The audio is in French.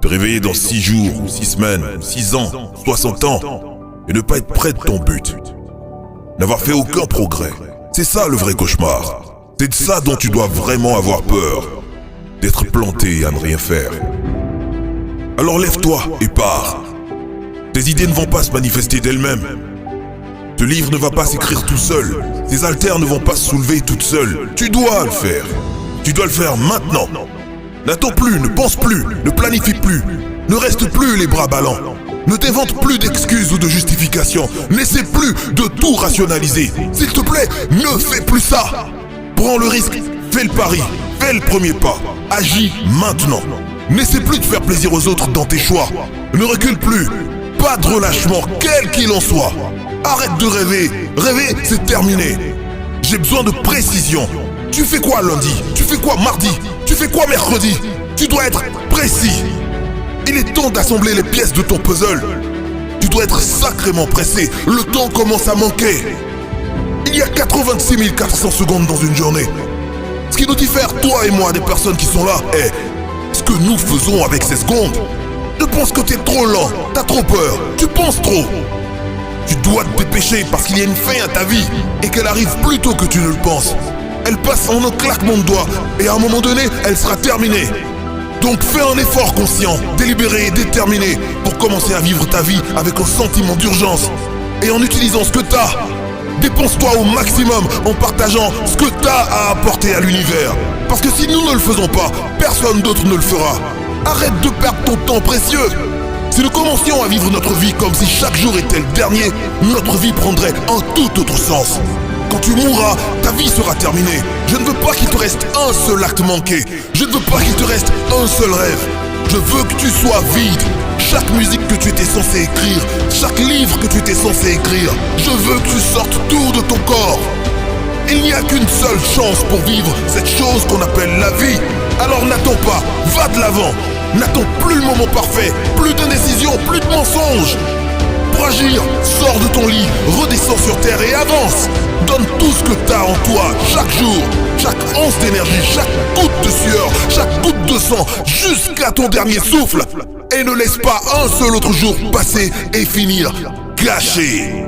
te réveiller dans 6 jours, ou 6 semaines, ou 6 ans, 60 ans, et ne pas être près de ton but. N'avoir fait aucun progrès. C'est ça le vrai cauchemar. C'est de ça dont tu dois vraiment avoir peur. D'être planté à ne rien faire. Alors lève-toi et pars. Tes idées ne vont pas se manifester d'elles-mêmes. Ce livre ne va pas s'écrire tout seul. Tes haltères ne vont pas se soulever toutes seules. Tu dois le faire. Tu dois le faire maintenant. N'attends plus, ne pense plus, ne planifie plus. Ne reste plus les bras ballants. Ne t'invente plus d'excuses ou de justifications. N'essaie plus de tout rationaliser. S'il te plaît, ne fais plus ça. Prends le risque, fais le pari, fais le premier pas. Agis maintenant. N'essaie plus de faire plaisir aux autres dans tes choix. Ne recule plus. Pas de relâchement, quel qu'il en soit. Arrête de rêver. Rêver, c'est terminé. J'ai besoin de précision. Tu fais quoi lundi? Tu fais quoi mardi? Tu fais quoi mercredi? Tu dois être précis. Il est temps d'assembler les pièces de ton puzzle. Tu dois être sacrément pressé. Le temps commence à manquer. Il y a 86 400 secondes dans une journée. Ce qui nous diffère, toi et moi, des personnes qui sont là, est ce que nous faisons avec ces secondes. Je pense que t'es trop lent, t'as trop peur, tu penses trop. Tu dois te dépêcher parce qu'il y a une fin à ta vie et qu'elle arrive plus tôt que tu ne le penses. Elle passe en un claquement de doigts et à un moment donné, elle sera terminée. Donc fais un effort conscient, délibéré et déterminé pour commencer à vivre ta vie avec un sentiment d'urgence. Et en utilisant ce que t'as, dépense-toi au maximum en partageant ce que t'as à apporter à l'univers. Parce que si nous ne le faisons pas, personne d'autre ne le fera. Arrête de perdre ton temps précieux. Si nous commencions à vivre notre vie comme si chaque jour était le dernier, notre vie prendrait un tout autre sens. Quand tu mourras, ta vie sera terminée. Je ne veux pas qu'il te reste un seul acte manqué. Je ne veux pas qu'il te reste un seul rêve. Je veux que tu sois vide. Chaque musique que tu étais censé écrire, chaque livre que tu étais censé écrire, je veux que tu sortes tout de ton corps. Il n'y a qu'une seule chance pour vivre cette chose qu'on appelle la vie. Alors n'attends pas, va de l'avant. N'attends plus le moment parfait, plus d'indécision, plus de mensonges. Pour agir, sors de ton lit, redescends sur terre et avance. Donne tout ce que t'as en toi, chaque jour, chaque once d'énergie, chaque goutte de sueur, chaque goutte de sang, jusqu'à ton dernier souffle. Et ne laisse pas un seul autre jour passer et finir gâché.